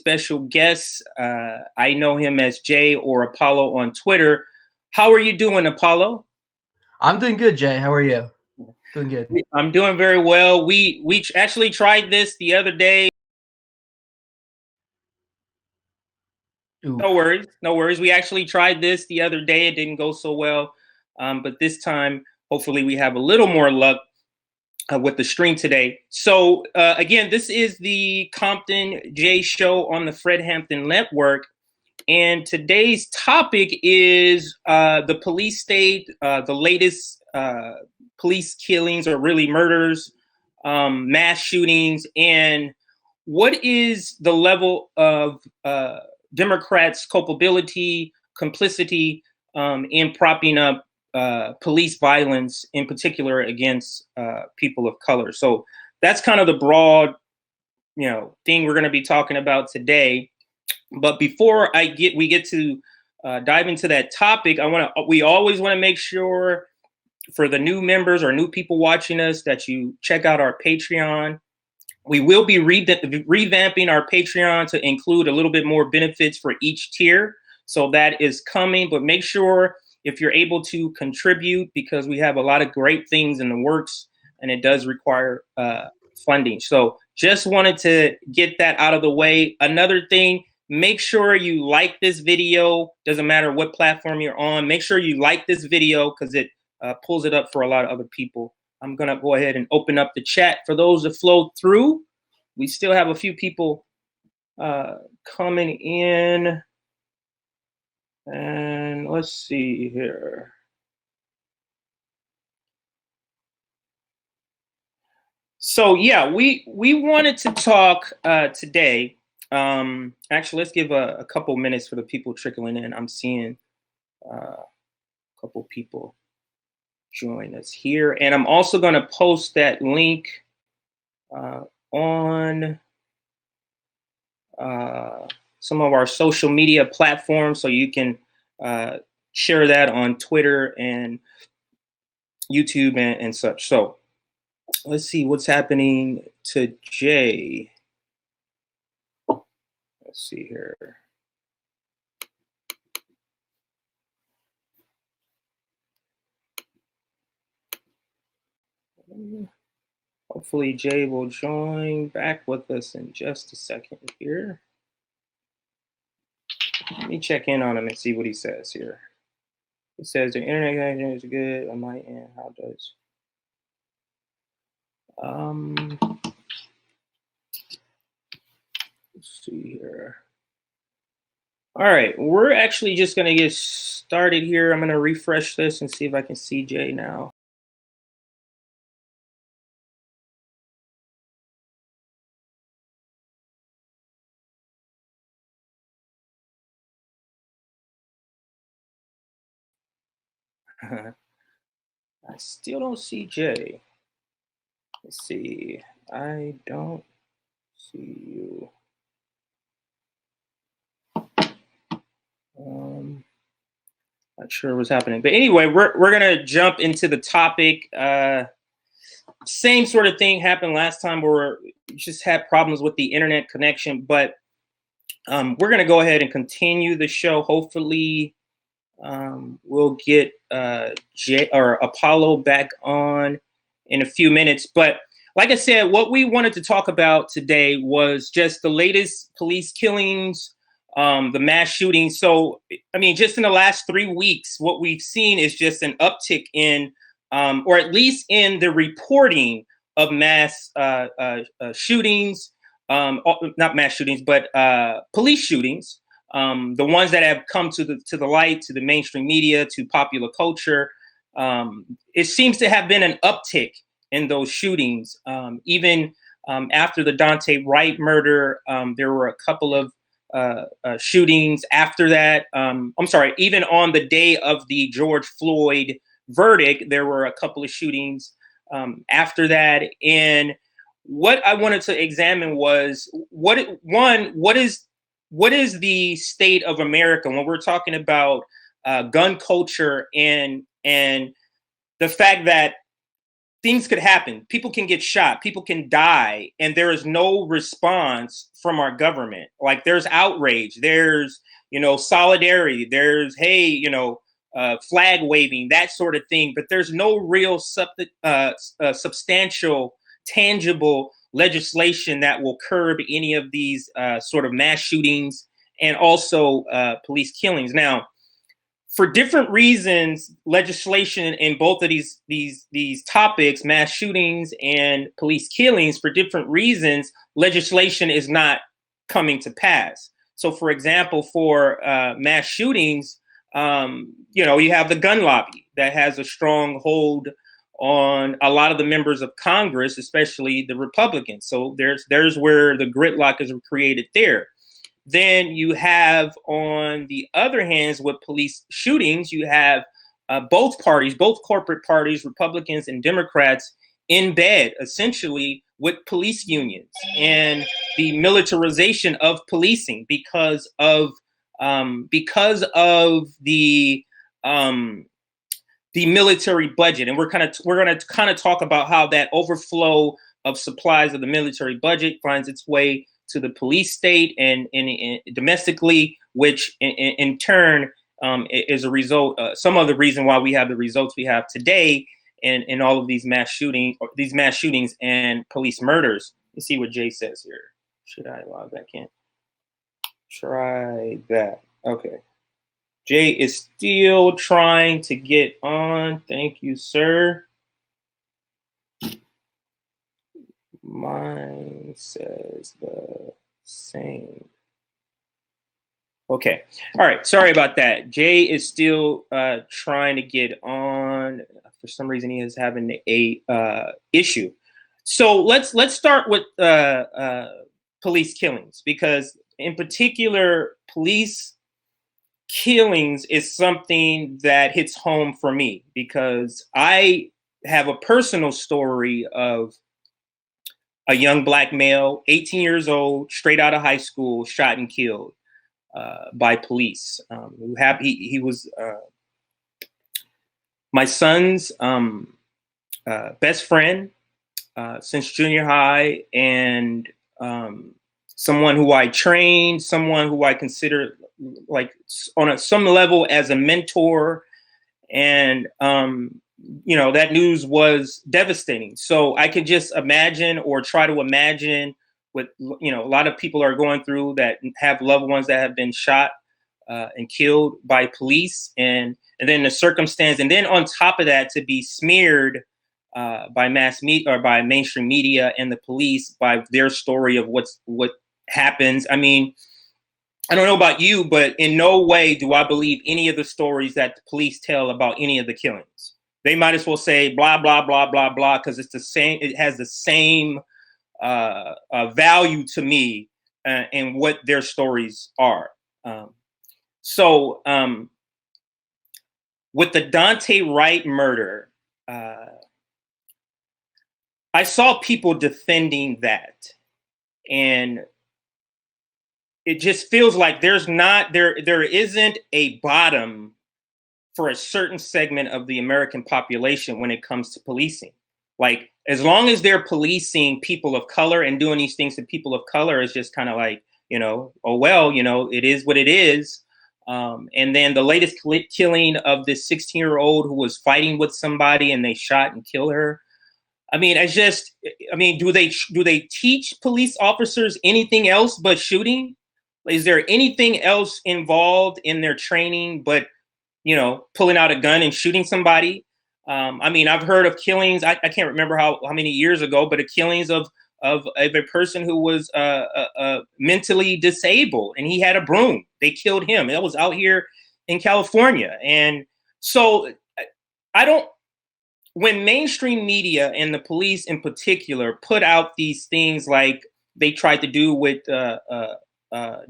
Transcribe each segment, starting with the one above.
special guest. I know him as Jay or Apollo on Twitter. How are you doing, Apollo? I'm doing good, Jay. How are you? Doing good. I'm doing very well. We actually tried this the other day. Oof. No worries, no worries. We actually tried this the other day. It didn't go so well, but this time, hopefully, we have a little more luck with the stream today. So again, this is the Compton Jay Show on the Fred Hampton Network. And today's topic is the police state, the latest police killings or really murders, mass shootings, and what is the level of Democrats' culpability, complicity in propping up police violence, in particular against people of color. So that's kind of the broad, thing we're going to be talking about today. But before we get to dive into that topic, we always want to make sure for the new members or new people watching us that you check out our Patreon. We will be revamping our Patreon to include a little bit more benefits for each tier. So that is coming, but make sure if you're able to contribute, because we have a lot of great things in the works and it does require funding. So just wanted to get that out of the way. Another thing, make sure you like this video. Doesn't matter what platform you're on. Make sure you like this video because it pulls it up for a lot of other people. I'm going to go ahead and open up the chat for those that flow through. We still have a few people coming in. And let's see here. So, yeah, we wanted to talk today. Actually, let's give a couple minutes for the people trickling in. I'm seeing a couple people join us here. And I'm also going to post that link on some of our social media platforms so you can share that on Twitter and YouTube and such. So let's see what's happening to Jay. Let's see here. Hopefully Jay will join back with us in just a second here. Let me check in on him and see what he says here. He says the internet connection is good on my end. How does? Let's see here. All right, we're actually just gonna get started here. I'm gonna refresh this and see if I can see Jay now. I still don't see Jay. Let's see. I don't see you. Not sure what's happening, but anyway, we're gonna jump into the topic. Same sort of thing happened last time where we just had problems with the internet connection, but we're gonna go ahead and continue the show. Hopefully, we'll get Jay or Apollo back on in a few minutes. But like I said, what we wanted to talk about today was just the latest police killings, the mass shootings. So, I mean, just in the last 3 weeks, what we've seen is just an uptick in, or at least in the reporting of mass shootings, not mass shootings, but police shootings. The ones that have come to the light, to the mainstream media, to popular culture, it seems to have been an uptick in those shootings. Even after the Daunte Wright murder, there were a couple of shootings after that. I'm sorry, even on the day of the George Floyd verdict, there were a couple of shootings after that. And what I wanted to examine was what is the state of America when we're talking about gun culture and the fact that things could happen. People can get shot. People can die. And there is no response from our government. Like there's outrage. There's, solidarity. There's, hey, flag waving, that sort of thing. But there's no real substantial, tangible legislation that will curb any of these sort of mass shootings and also police killings. Now, for different reasons, legislation in both of these topics, mass shootings and police killings, for different reasons, legislation is not coming to pass. So, for example, for mass shootings, you have the gun lobby that has a strong hold on a lot of the members of Congress, especially the Republicans. So there's where the gridlock is created there. Then you have, on the other hands, with police shootings, you have both parties, both corporate parties, Republicans and Democrats, in bed, essentially, with police unions and the militarization of policing because of the military budget. And we're going to kind of talk about how that overflow of supplies of the military budget finds its way to the police state and domestically, which in turn is a result, some of the reason why we have the results we have today in all of these mass shootings and police murders. Let's see what Jay says here. Should I log back in? Try that. Okay. Jay is still trying to get on. Thank you, sir. Mine says the same. Okay. All right. Sorry about that. Jay is still trying to get on. For some reason, he is having a issue. So let's start with police killings, because in particular, police killings is something that hits home for me, because I have a personal story of a young black male, 18 years old, straight out of high school, shot and killed by police. He was my son's best friend since junior high, and someone who I trained, someone who I consider like on some level as a mentor. And, that news was devastating. So I could just imagine, or try to imagine, what, a lot of people are going through that have loved ones that have been shot and killed by police, and then the circumstance. And then on top of that, to be smeared by mass media or by mainstream media and the police by their story of what happens. I mean, I don't know about you, but in no way do I believe any of the stories that the police tell about any of the killings. They might as well say blah, blah, blah, blah, blah, because it's the same. It has the same value to me and what their stories are. So with the Dante Wright murder, I saw people defending that, and it just feels like there isn't a bottom for a certain segment of the American population when it comes to policing. Like, as long as they're policing people of color and doing these things to people of color, it's just kind of like, oh, well, it is what it is. And then the latest killing of this 16-year-old who was fighting with somebody and they shot and killed her. I mean, do they teach police officers anything else but shooting? Is there anything else involved in their training but, pulling out a gun and shooting somebody? I mean, I've heard of killings. I can't remember how many years ago, but killings of a person who was mentally disabled, and he had a broom. They killed him. That was out here in California. And so when mainstream media and the police in particular put out these things like they tried to do with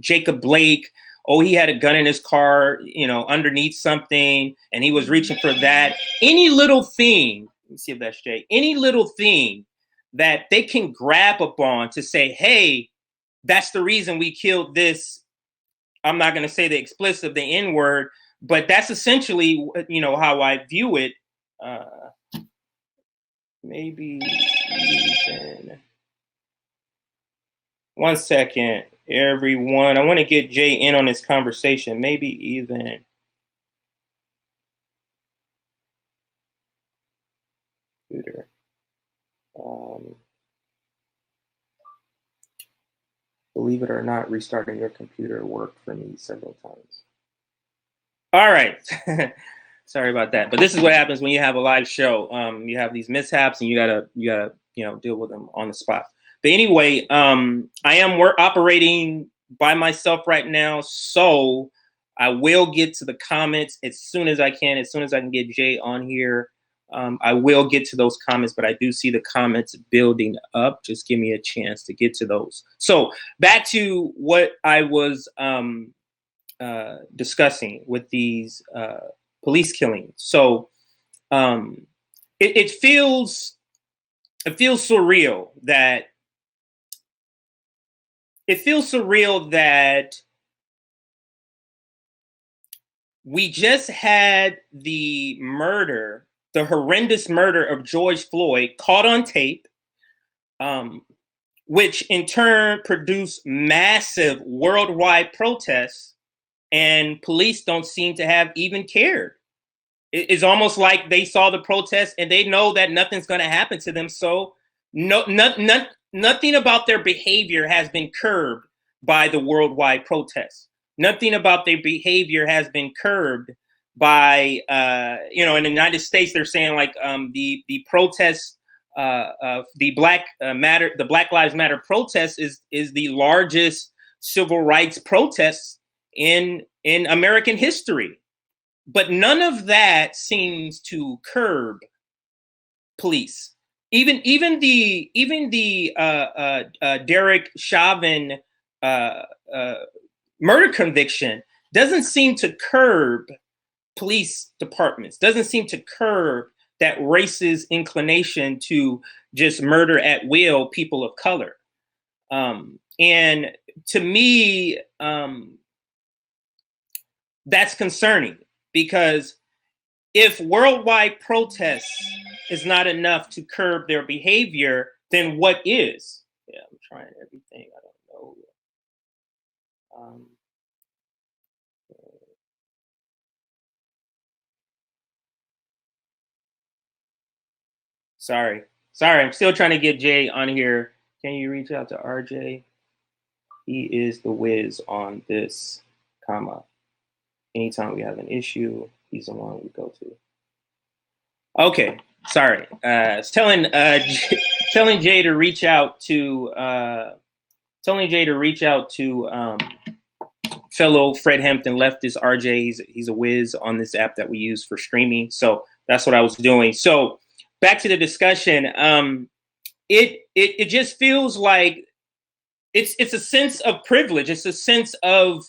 Jacob Blake, oh, he had a gun in his car, underneath something, and he was reaching for that. Any little thing, let me see if that's Jay, any little thing that they can grab upon to say, hey, that's the reason we killed this. I'm not going to say the explicit, the N-word, but that's essentially, how I view it. maybe even 1 second, everyone. I want to get Jay in on this conversation. Maybe even computer. Believe it or not, restarting your computer worked for me several times. All right. Sorry about that. But this is what happens when you have a live show. You have these mishaps, and you gotta deal with them on the spot. But anyway, I am operating by myself right now, so I will get to the comments as soon as I can. As soon as I can get Jay on here, I will get to those comments. But I do see the comments building up. Just give me a chance to get to those. So back to what I was discussing with these police killings. So it feels surreal that we just had the horrendous murder of George Floyd caught on tape, which in turn produced massive worldwide protests, and police don't seem to have even cared. It's almost like they saw the protest and they know that nothing's going to happen to them. So nothing about their behavior has been curbed by the worldwide protests. Nothing about their behavior has been curbed by, in the United States, they're saying like the protests, the Black Lives Matter protest is the largest civil rights protest in American history. But none of that seems to curb police. Even the Derek Chauvin murder conviction doesn't seem to curb police departments. Doesn't seem to curb that racist inclination to just murder at will people of color. And to me, that's concerning. Because if worldwide protests is not enough to curb their behavior, then what is? Yeah, I'm trying everything. I don't know. Sorry. I'm still trying to get Jay on here. Can you reach out to RJ? He is the whiz on this, anytime we have an issue, he's the one we go to. Okay, sorry. Telling Jay to reach out to fellow Fred Hampton leftist RJ. He's a whiz on this app that we use for streaming. So that's what I was doing. So back to the discussion. It just feels like it's a sense of privilege. It's a sense of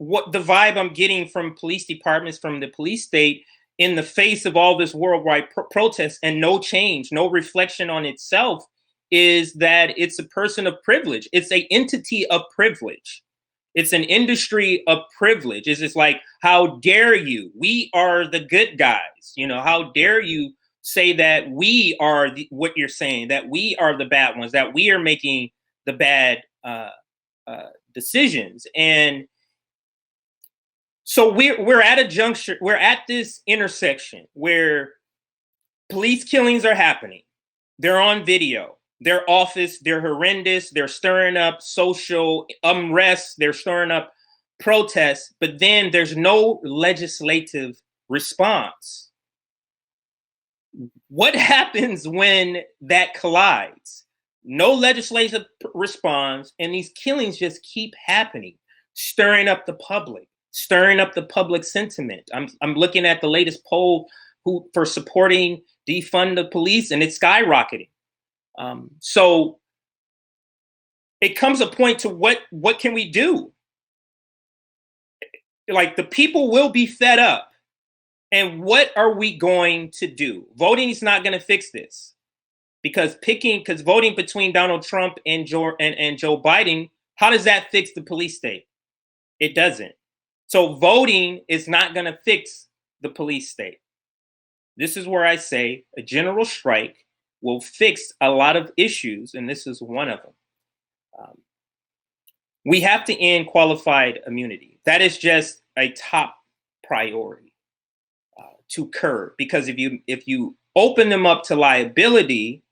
what the vibe I'm getting from police departments, from the police state, in the face of all this worldwide protest and no change, no reflection on itself, is that it's a person of privilege. It's an entity of privilege. It's an industry of privilege. It's just like, how dare you? We are the good guys. How dare you say that we are what you're saying, that we are the bad ones, that we are making the bad decisions. And so we're at a juncture, we're at this intersection where police killings are happening. They're on video. They're awful. They're horrendous. They're stirring up social unrest. They're stirring up protests. But then there's no legislative response. What happens when that collides? No legislative response, and these killings just keep happening, stirring up the public. Stirring up the public sentiment. I'm looking at the latest poll for supporting defund the police, and it's skyrocketing. So it comes a point to what can we do? Like, the people will be fed up, and what are we going to do? Voting is not going to fix this, because voting between Donald Trump and Joe Biden, how does that fix the police state? It doesn't. So voting is not going to fix the police state. This is where I say a general strike will fix a lot of issues, and this is one of them. Um, we have to end qualified immunity. That is just a top priority to curb, because if you open them up to liability,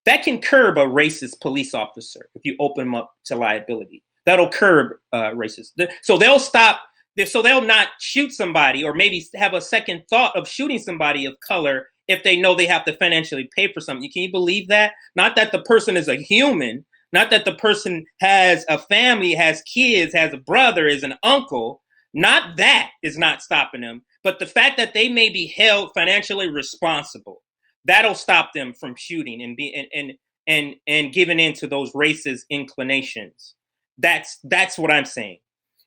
that can curb a racist police officer. If you open them up to liability, that'll curb racist. So they'll stop. So they'll not shoot somebody, or maybe have a second thought of shooting somebody of color if they know they have to financially pay for something. Can you believe that? Not that the person is a human, not that the person has a family, has kids, has a brother, is an uncle. Not that is not stopping them, but the fact that they may be held financially responsible, that'll stop them from shooting and be and giving in to those racist inclinations. That's what I'm saying.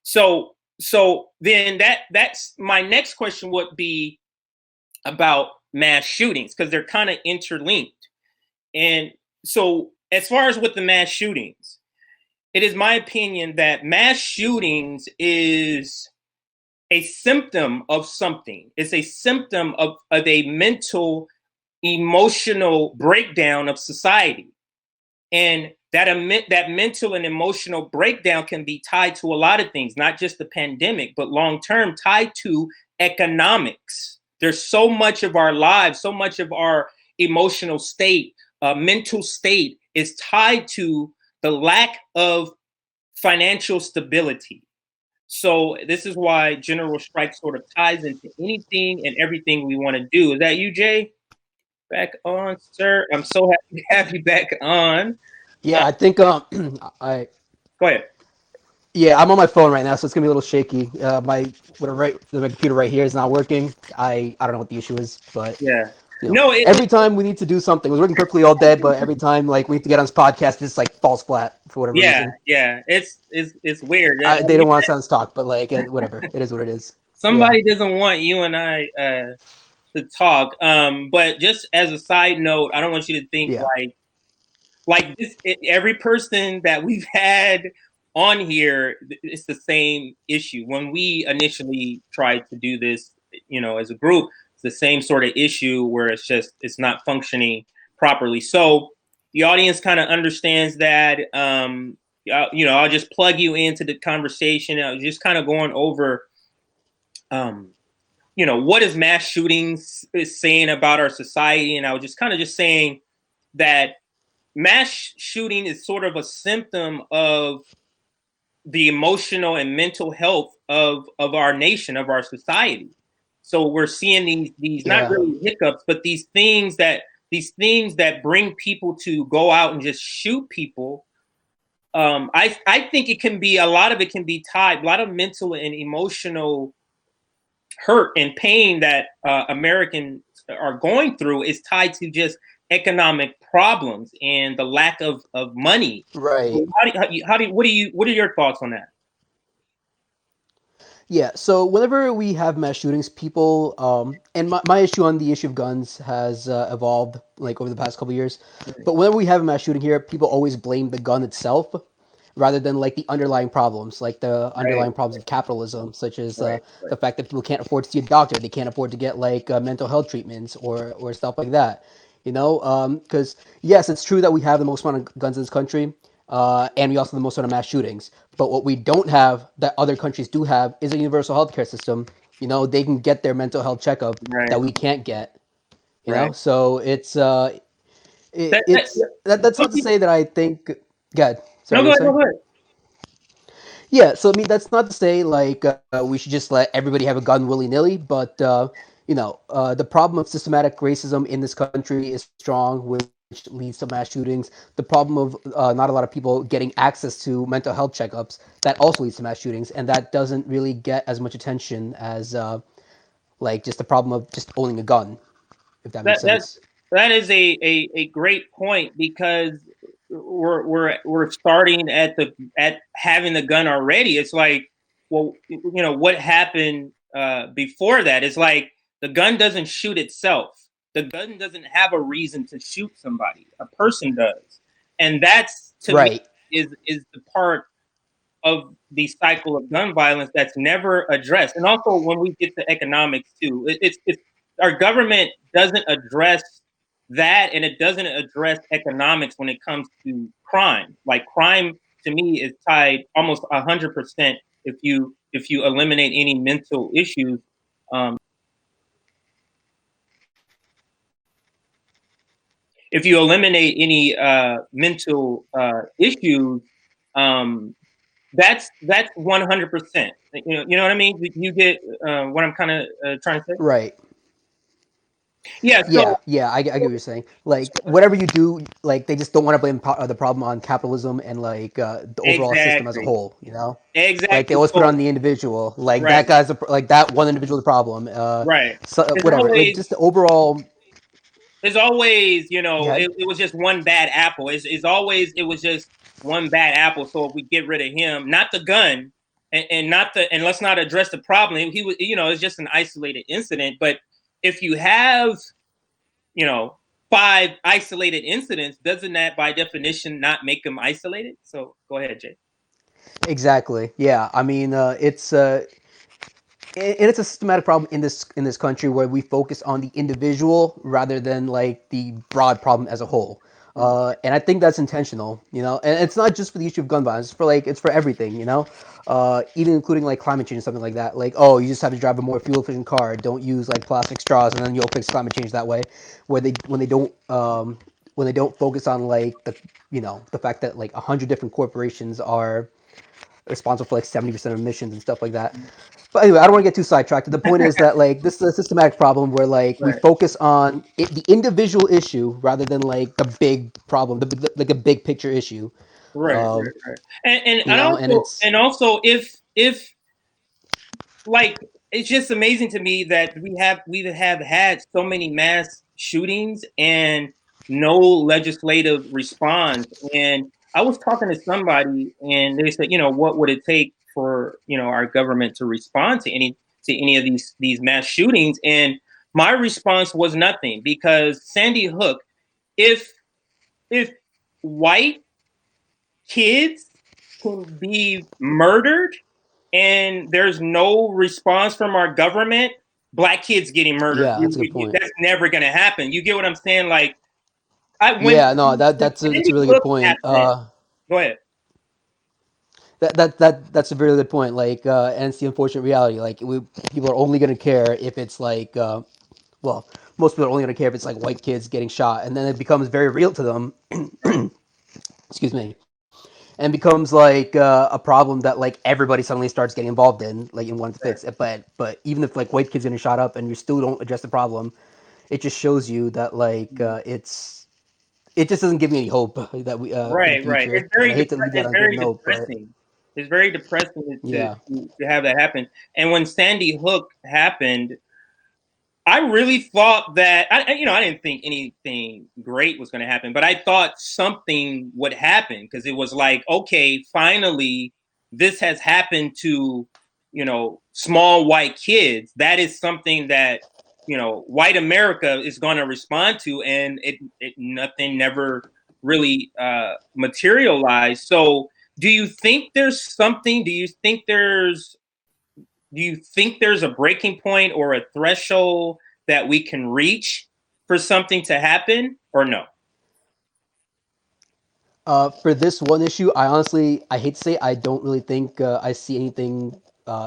So then that's my next question would be about mass shootings, because they're kind of interlinked. And so as far as with the mass shootings, it is my opinion that mass shootings is a symptom of something. It's a symptom of a mental, emotional breakdown of society. And that mental and emotional breakdown can be tied to a lot of things, not just the pandemic, but long term tied to economics. There's so much of our lives, so much of our emotional state, mental state is tied to the lack of financial stability. So this is why general strike sort of ties into anything and everything we want to do. Is that you, Jay? Back on, sir. I'm so happy to have you back on. Yeah, I think I Go ahead. yeah, I'm on my phone right now, so it's gonna be a little shaky. My computer right here is not working. I don't know what the issue is, but Yeah. you know, No, every time we need to do something, it was working perfectly all day, but every time like we need to get on this podcast, it's like falls flat for whatever yeah, reason. yeah. It's weird. They don't want to sound talk, but like whatever, it is what it is. Yeah, Somebody doesn't want you and I to talk. But just as a side note, I don't want you to think yeah, like this. Every person that we've had on here, it's the same issue. When we initially tried to do this, as a group, it's the same sort of issue where it's not functioning properly. So the audience kind of understands that. I'll just plug you into the conversation. I was just kind of going over, um, what is mass shootings is saying about our society, and I was just kind of just saying that mass shooting is sort of a symptom of the emotional and mental health of our nation, of our society. So we're seeing these not yeah, really hiccups, but these things that bring people to go out and just shoot people. I think it can be, a lot of it can be tied, a lot of mental and emotional hurt and pain that Americans are going through is tied to just economic problems and the lack of money. right. So what are your thoughts on that? Yeah, so whenever we have mass shootings, people, and my issue on the issue of guns has evolved like over the past couple of years. But whenever we have a mass shooting here, people always blame the gun itself rather than like the underlying problems, like the Right, underlying problems of capitalism, such as right, the fact that people can't afford to see a doctor, they can't afford to get like mental health treatments or stuff like that. You know, because yes, it's true that we have the most amount of guns in this country, and we also have the most amount of mass shootings. But what we don't have that other countries do have is a universal healthcare system. You know, they can get their mental health checkup right, that we can't get. You know, right. so That, that, that's some not to people, say that I think. God, no, sorry, you go were ahead, saying? go ahead. Yeah, so I mean that's not to say like we should just let everybody have a gun willy nilly, but the problem of systematic racism in this country is strong, which leads to mass shootings. The problem of not a lot of people getting access to mental health checkups that also leads to mass shootings, and that doesn't really get as much attention as like just the problem of just owning a gun, if that makes That that sense. that is a great point, because we're starting at having the gun already. It's like, well, what happened before that? It's like the gun doesn't shoot itself. The gun doesn't have a reason to shoot somebody. A person does, and that's, to me, Right. is the part of the cycle of gun violence that's never addressed. And also, when we get to economics too, it's our government doesn't address that, and it doesn't address economics when it comes to crime. Like crime to me is tied almost 100% if you eliminate any mental issues. Um, if you eliminate any mental issues, um, that's 100%. You know what I mean. You get what I'm kind of trying to say. Right. Yeah. So Yeah, I get what you're saying. Like, whatever you do, like, they just don't want to blame the problem on capitalism and, like, the overall system as a exactly, whole, you know? Like, they exactly. always put it on So the individual. Like, right, like, that one individual is the problem. right. So, It's whatever. Like, always just the overall. it's always, Yeah, it was just one bad apple. It's always it was just one bad apple. So if we get rid of him, not the gun, and not the and let's not address the problem. He was, it's just an isolated incident. But if you have, you know, five isolated incidents, doesn't that by definition not make them isolated? So go ahead, Jay. exactly. Yeah, I mean, and it's a systematic problem in this country where we focus on the individual rather than like the broad problem as a whole. And I think that's intentional, you know. And it's not just for the issue of gun violence; it's for like it's for everything, you know. Even including like climate change and something like that. Like, oh, you just have to drive a more fuel efficient car. Don't use like plastic straws, and then you'll fix climate change that way. Where they when they don't focus on like the fact that like 100 different corporations are responsible for like 70% of emissions and stuff like that. But anyway, I don't want to get too sidetracked. The point is that like this is a systematic problem where like we Right, focus on the individual issue rather than like the big problem, like a big picture issue. right, Um, right, right. And you know, and it's and also if like it's just amazing to me that we have had so many mass shootings and no legislative response. And I was talking to somebody and they said, what would it take for, our government to respond to any of these mass shootings? And my response was nothing, because Sandy Hook, if if white kids can be murdered and there's no response from our government, black kids getting murdered. yeah, that's a good point. That's never going to happen. You get what I'm saying? Like, I Yeah, no, when that's a Sandy really good Hook point. happened. Go ahead. That's a really good point. Like, and it's the unfortunate reality. Like, people are only gonna care if it's like, well, most people are only gonna care if it's like white kids getting shot, and then it becomes very real to them. Right. Excuse me, and becomes like a problem that like everybody suddenly starts getting involved in, like in wanting to Right. fix it. But even if like white kids getting shot up and you still don't address the problem, it just shows you that like it just doesn't give me any hope that we for the Right, right. future. And I hate to leave that It's on a good very note, but depressing. It's very depressing yeah. to have that happen. And when Sandy Hook happened, I really thought that I didn't think anything great was going to happen, but I thought something would happen, because it was like, okay, finally, this has happened to small white kids. That is something that white America is going to respond to, and it nothing never really materialized. So, do you think there's something? Do you think there's a breaking point or a threshold that we can reach for something to happen, or no? For this one issue, I hate to say, I don't really think I see anything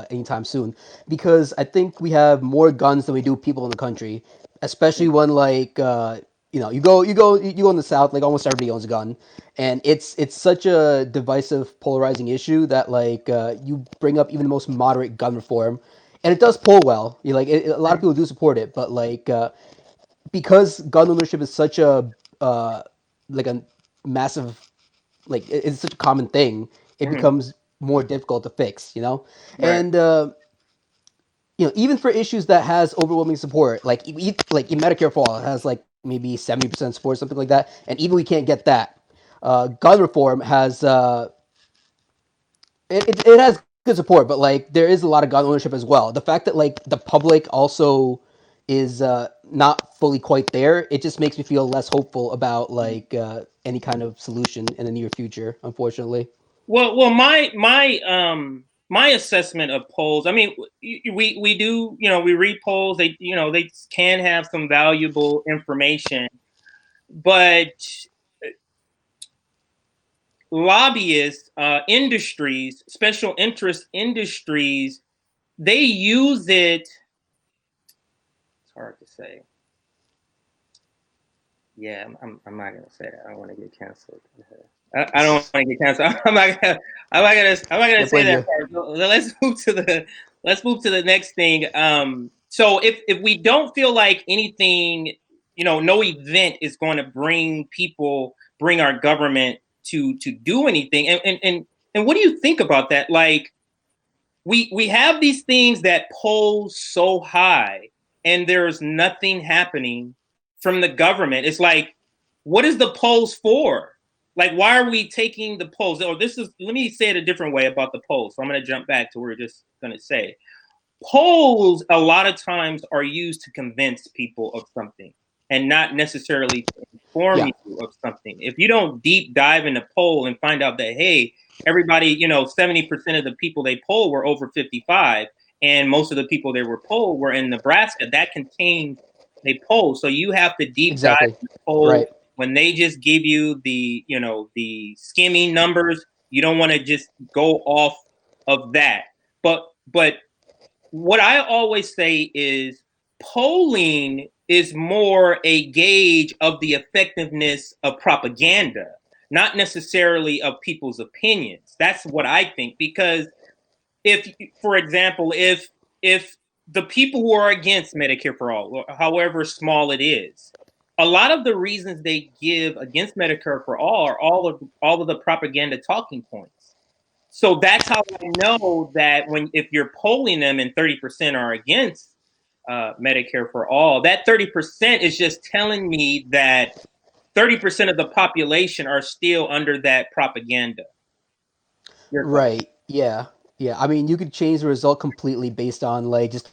anytime soon, because I think we have more guns than we do people in the country, especially when like you go in the South, like almost everybody owns a gun, and it's such a divisive, polarizing issue that like you bring up even the most moderate gun reform, and it does pull well. A lot of people do support it, but like because gun ownership is such a like a massive it's such a common thing, it Mm-hmm. becomes more difficult to fix, you know. Right. And even for issues that has overwhelming support, like in Medicare for all, it has like maybe 70% support, something like that, and even we can't get that. Gun reform has it has good support, but like there is a lot of gun ownership as well. The fact that like the public also is not fully quite there, it just makes me feel less hopeful about like any kind of solution in the near future, unfortunately. Well, my assessment of polls, I mean, we do, we read polls. They they can have some valuable information, but lobbyists, industries, special interest industries, they use it. It's hard to say. Yeah, I'm not gonna say that. I don't want to get canceled. I don't want to get canceled. I'm not gonna say that you. part. So let's move to the next thing. So if we don't feel like anything, no event is going to bring our government to do anything. And what do you think about that? Like, we have these things that poll so high, and there's nothing happening from the government. It's like, what is the polls for? Like, why are we taking the polls? Or let me say it a different way about the polls. So I'm going to jump back to what we're just going to say. Polls, a lot of times, are used to convince people of something and not necessarily to inform you of something. If you don't deep dive in the poll and find out that, hey, everybody, 70% of the people they polled were over 55, and most of the people they were polled were in Nebraska, that contained a poll. So you have to deep dive in the poll. Right. When they just give you the skimming numbers, you don't want to just go off of that. But what I always say is polling is more a gauge of the effectiveness of propaganda, not necessarily of people's opinions. That's what I think. Because if, for example, if the people who are against Medicare for all, however small it is, a lot of the reasons they give against Medicare for all are all of the propaganda talking points. So that's how I know that if you're polling them and 30% are against Medicare for all, that 30% is just telling me that 30% of the population are still under that propaganda. Right. Yeah. Yeah. I mean, you could change the result completely based on like just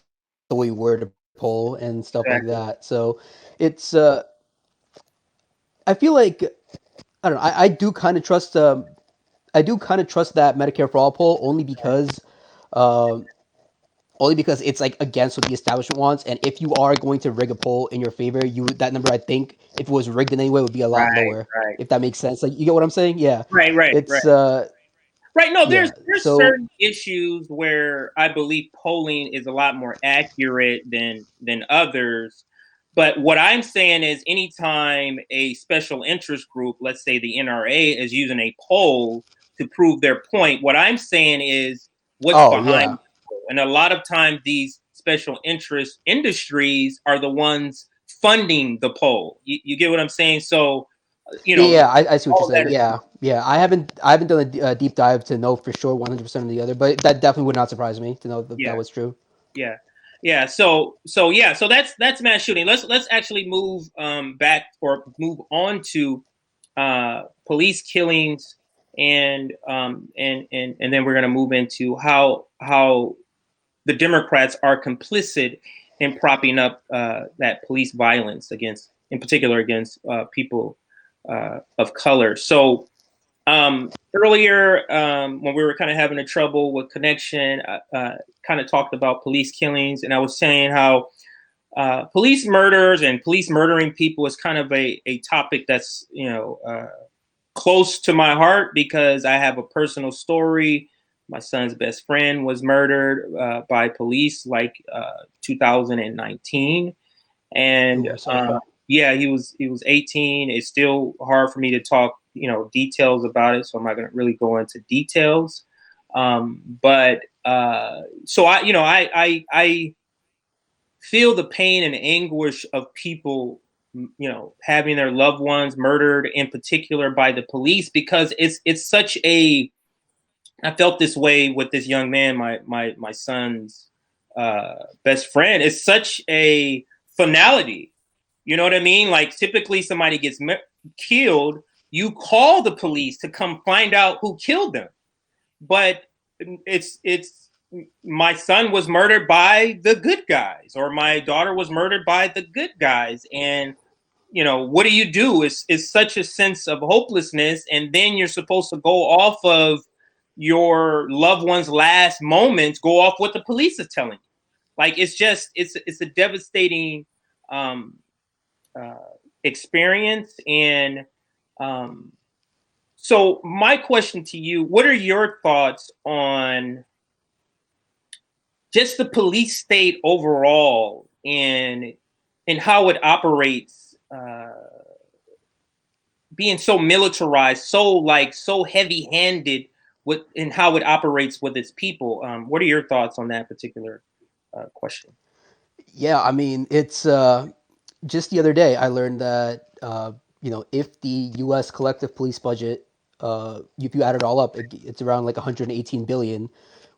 the way you word a poll and stuff like Exactly. that. So it's I feel like I don't know. I do kind of trust I do kind of trust that Medicare for all poll um, only because it's like against what the establishment wants. And if you are going to rig a poll in your favor, that number, I think, if it was rigged in any way, would be a lot Right, lower. right, If that makes sense. Like, you get what I'm saying? Yeah. right, right, right. It's Right. No, yeah. there's So certain issues where I believe polling is a lot more accurate than others. But what I'm saying is, anytime a special interest group, let's say the NRA, is using a poll to prove their point, what I'm saying is what's oh behind yeah. the poll. And a lot of times these special interest industries are the ones funding the poll. You get what I'm saying? So, Yeah, I see what you're all of saying. that is, Yeah, yeah. I haven't done a deep dive to know for sure 100% of the other, but that definitely would not surprise me to know that that yeah. was true. Yeah, yeah. So that's mass shooting. Let's actually move back, or move on to police killings, and then we're gonna move into how the Democrats are complicit in propping up that police violence in particular against people of color. So earlier, when we were kind of having a trouble with connection, kind of talked about police killings, and I was saying how police murders and police murdering people is kind of a topic that's close to my heart, because I have a personal story. My son's best friend was murdered by police, like 2019, and Ooh, I'm sorry. yeah, he was 18. It's still hard for me to talk details about it, so I'm not going to really go into details. But so I feel the pain and anguish of people having their loved ones murdered, in particular by the police, because it's such a I felt this way with this young man, my son's best friend. It's such a finality. You know what I mean? Like, typically somebody gets killed, you call the police to come find out who killed them. But it's my son was murdered by the good guys, or my daughter was murdered by the good guys, and what do you do? It's such a sense of hopelessness, and then you're supposed to go off of your loved one's last moments go off what the police are telling you. Like it's a devastating um, uh, experience. And um, so my question to you: what are your thoughts on just the police state overall and how it operates? Being so militarized, so heavy handed with in how it operates with its people. What are your thoughts on that particular question? Yeah, I mean, it's just the other day I learned that if the U.S. collective police budget, if you add it all up, it's around like 118 billion,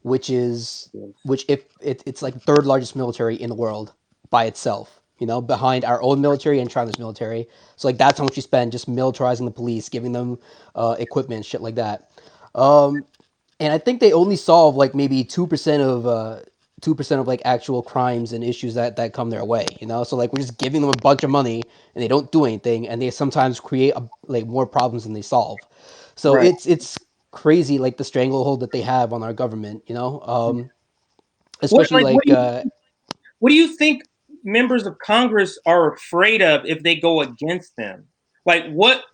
which is which if it's like the third largest military in the world by itself. Behind our own military and China's military. So like that's how much you spend just militarizing the police, giving them equipment, shit like that. Um, and I think they only solve like maybe 2% of 2% of like actual crimes and issues that come their way. So like we're just giving them a bunch of money and they don't do anything, and they sometimes create like more problems than they solve. So Right. it's crazy like the stranglehold that they have on our government. What Especially like like what do you think members of Congress are afraid of if they go against them? Like what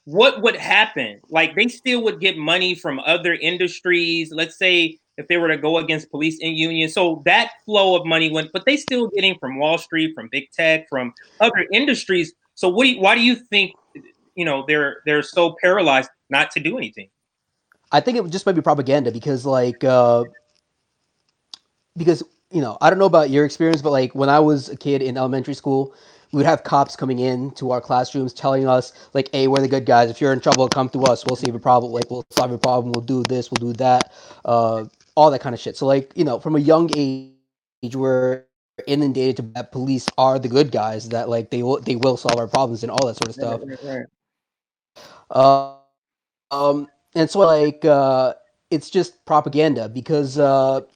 would happen? Like they still would get money from other industries. Let's say if they were to go against police and unions, so that flow of money went, but they still getting from Wall Street, from big tech, from other industries. So why do you think they're so paralyzed not to do anything? I think it just might be propaganda because I don't know about your experience, but like when I was a kid in elementary school, we would have cops coming in to our classrooms telling us like, "Hey, we're the good guys. If you're in trouble, come to us. We'll save your problem. Like we'll solve your problem. We'll do this. We'll do that. All that kind of shit." So like from a young age, we're inundated to that police are the good guys. That like they will solve our problems and all that sort of Right, stuff. right, right. And so it's just propaganda because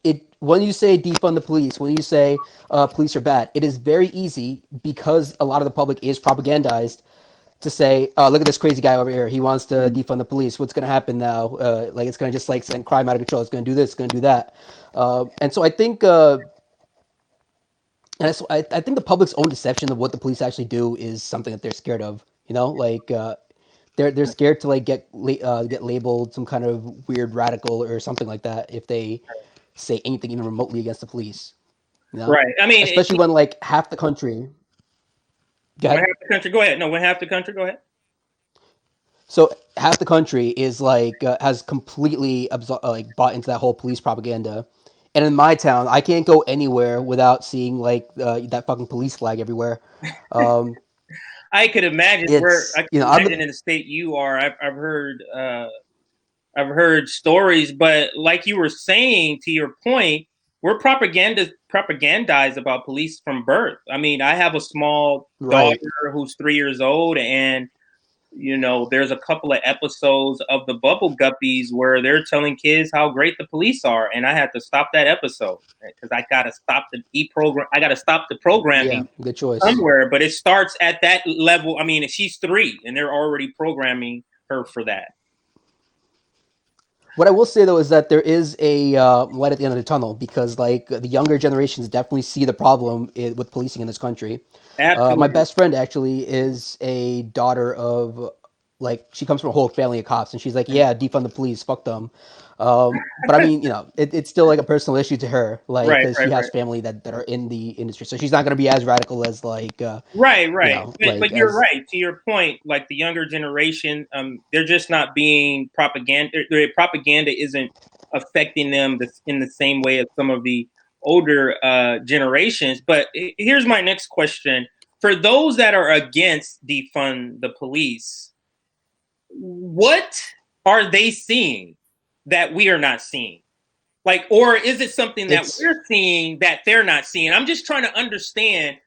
it when you say defund the police, when you say police are bad, it is very easy because a lot of the public is propagandized to say, look at this crazy guy over here. He wants to Mhm. defund the police. What's going to happen now? Like it's going to just like send crime out of control. It's going to do this. It's going to do that. And so I think. I think the public's own deception of what the police actually do is something that they're scared of. Like they're scared to like get labeled some kind of weird radical or something like that if they say anything even remotely against the police. Right. I mean, Especially when like half the country. Go when ahead. half the country, go ahead. No, when half the country, go ahead. So half the country is like has completely like bought into that whole police propaganda. And in my town, I can't go anywhere without seeing like that fucking police flag everywhere. Um, I it's could I'm imagine the in the state you are. I've heard stories, but like you were saying, to your point, we're propagandized about police from birth. I mean, I have a small daughter right. who's 3 years old, and there's a couple of episodes of the Bubble Guppies where they're telling kids how great the police are, and I had to stop that episode because I gotta stop the program. I gotta stop the Yeah, programming good choice. somewhere, but it starts at that level. I mean, she's 3, and they're already programming her for that. What I will say though is that there is a light at the end of the tunnel because like the younger generations definitely see the problem with policing in this country. My Absolutely. best friend actually is a daughter of like she comes from a whole family of cops, and she's like, yeah, defund the police, fuck them. But I mean, it's still like a personal issue to her, like Right, because she right, has right. family that are in the industry, so she's not going to be as radical as like Right, right. But like you're as right. To your point, like the younger generation, they're just not being propaganda. Their propaganda isn't affecting them in the same way as some of the older generations. But here's my next question: for those that are against defund the police, what are they seeing that we are not seeing? Like, or is it something that it's we're seeing that they're not seeing? I'm just trying to understand,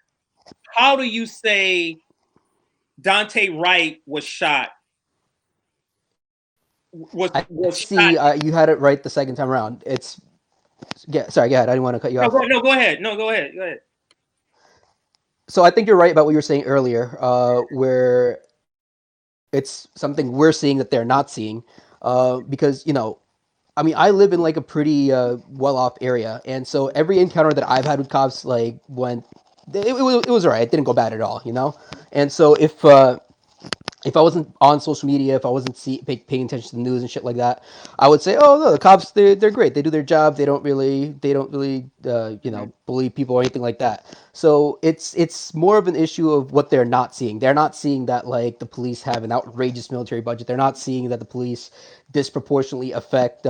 how do you say Dante Wright was shot? Was shot? see you had it right the second time around. It's yeah. Sorry, go ahead. I didn't want to cut you No, off. no, go ahead. No, go ahead. Go ahead. So I think you're right about what you were saying earlier, where it's something we're seeing that they're not seeing, because I mean, I live in like a pretty well-off area, and so every encounter that I've had with cops like went, it was alright. It didn't go bad at all, you know. And so if I wasn't on social media, if I wasn't paying attention to the news and shit like that, I would say, "Oh no, the cops they're great. They do their job. They don't really bully people or anything like that." So it's more of an issue of what they're not seeing. They're not seeing that like the police have an outrageous military budget. They're not seeing that the police disproportionately affect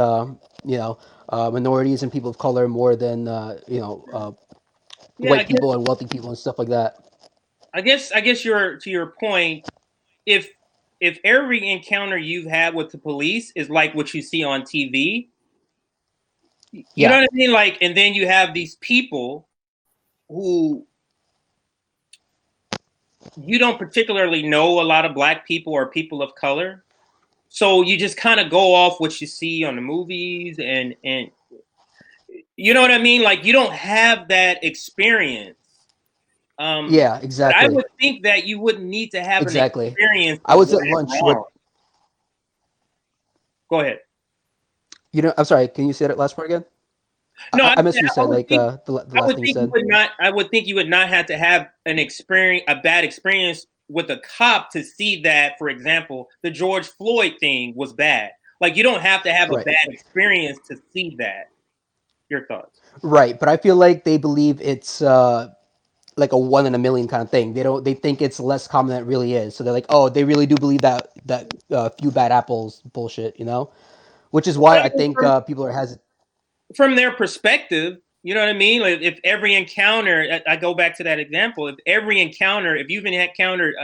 minorities and people of color more than Yeah, white people and wealthy people and stuff like that. I guess you're to your point. If if every encounter you've had with the police is like what you see on TV, you know Yeah, what I mean? Like, and then you have these people who you don't particularly know a lot of black people or people of color. So you just kind of go off what you see on the movies and you know what I mean? Like you don't have that experience. Um, yeah, but I exactly, would think that you wouldn't need to have an exactly. experience I to was get at it lunch with wrong. Go ahead. I'm sorry. Can you say that last part again? No, I missed what you I said. would Like think the I last would thing you think you said. would not. I would think you would not have to have a bad experience with a cop to see that. For example, the George Floyd thing was bad. Like you don't have to have a Right, bad experience to see that. Your thoughts? right. But I feel like they believe it's like a one in a million kind of thing. They don't. They think it's less common than it really is. So they're like, oh, they really do believe that few bad apples bullshit. Which is why But I think people are hesitant. from their perspective, you know what I mean? Like if every encounter, I go back to that example. If every encounter, if you've encountered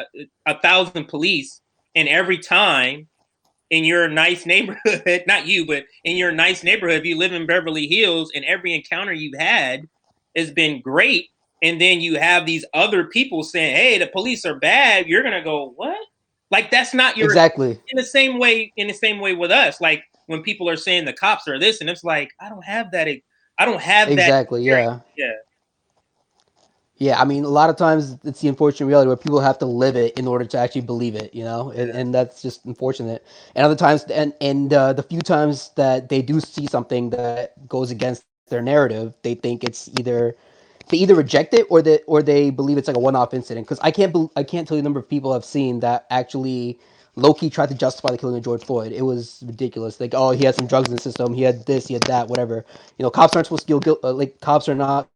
1,000 police, and every time in your nice neighborhood, not you, but in your nice neighborhood, if you live in Beverly Hills and every encounter you've had has been great, and then you have these other people saying, hey, the police are bad, you're gonna go, what? Like that's not your Exactly. in the same way with us. Like when people are saying the cops are this, and it's like, I don't have that Exactly. experience. Yeah. Yeah. Yeah, I mean, a lot of times it's the unfortunate reality where people have to live it in order to actually believe it, Yeah. and that's just unfortunate. And other times, and the few times that they do see something that goes against their narrative, they either reject it or they believe it's like a one-off incident. Because I can't tell you the number of people I've seen that actually low-key tried to justify the killing of George Floyd. It was ridiculous. Like, oh, he had some drugs in the system, he had this, he had that, whatever. Cops aren't supposed to kill like cops are not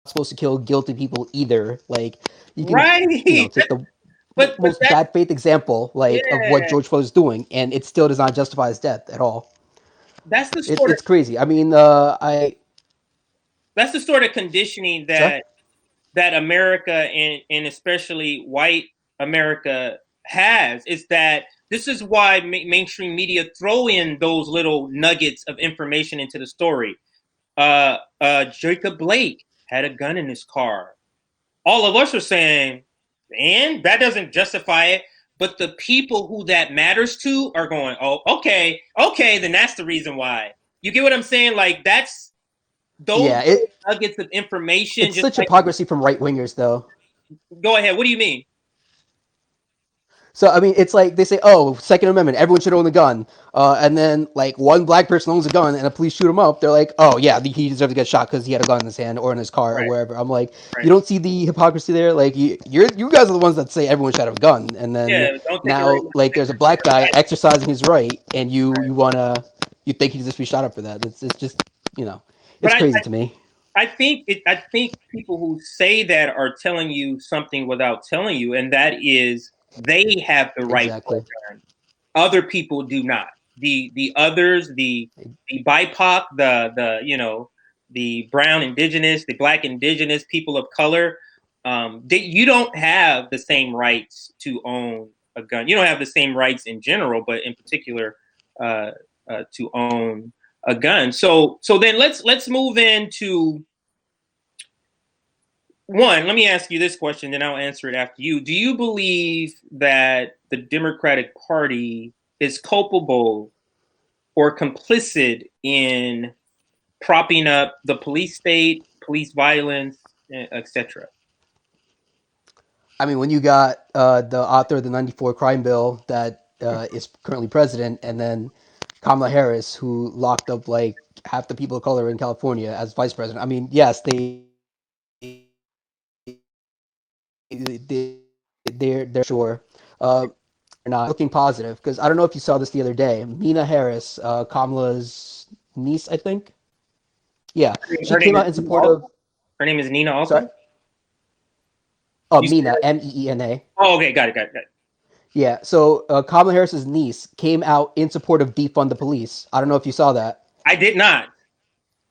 supposed to kill guilty people either. Like you can, Right. take the But most that bad faith example like of what yeah, George Floyd is doing, and it still does not justify his death at all. that's the It's sort of it's crazy. I mean, I that's the sort of conditioning sorry. that America and especially white America has is that this is why mainstream media throw in those little nuggets of information into the story. Jacob Blake had a gun in his car. All of us are saying, and that doesn't justify it. But the people who that matters to are going, oh, okay, okay, then that's the reason why. You get what I'm saying? Like that's those Yeah, nuggets of information. it's Just such like, hypocrisy from right wingers though. go ahead. What do you mean? So I mean, it's like they say, "Oh, Second Amendment, everyone should own a gun," and then like one black person owns a gun, and the police shoot him up. They're like, "Oh yeah, he deserves to get shot because he had a gun in his hand or in his car or Right, wherever." I'm like, you right. don't see the hypocrisy there. Like you guys are the ones that say everyone should have a gun, and then Yeah, don't take it right now like there's a black guy exercising his right, and you think he deserves to be shot up for that. It's just but it's crazy to me. I think people who say that are telling you something without telling you, and that is they have the right to Exactly. a gun. Other people do not. The others, the BIPOC, the brown indigenous, the black indigenous people of color, you don't have the same rights to own a gun. You don't have the same rights in general, but in particular uh, to own a gun. So then let's move into one. Let me ask you this question, then I'll answer it after you. Do you believe that the Democratic Party is culpable or complicit in propping up the police state, police violence, etc.? I mean, when you got the author of the '94 crime bill that is currently president, and then Kamala Harris, who locked up like half the people of color in California as vice president. I mean, yes, they're sure. They're not looking positive because I don't know if you saw this the other day. Mina Harris, Kamala's niece, I think. Yeah, she Her name came is out in Nina support also? of. Her name is Nina Sorry. also? Oh, You said Mina, Meena. Oh, okay, got it. Yeah, so Kamala Harris's niece came out in support of defund the police. I don't know if you saw that. I did not.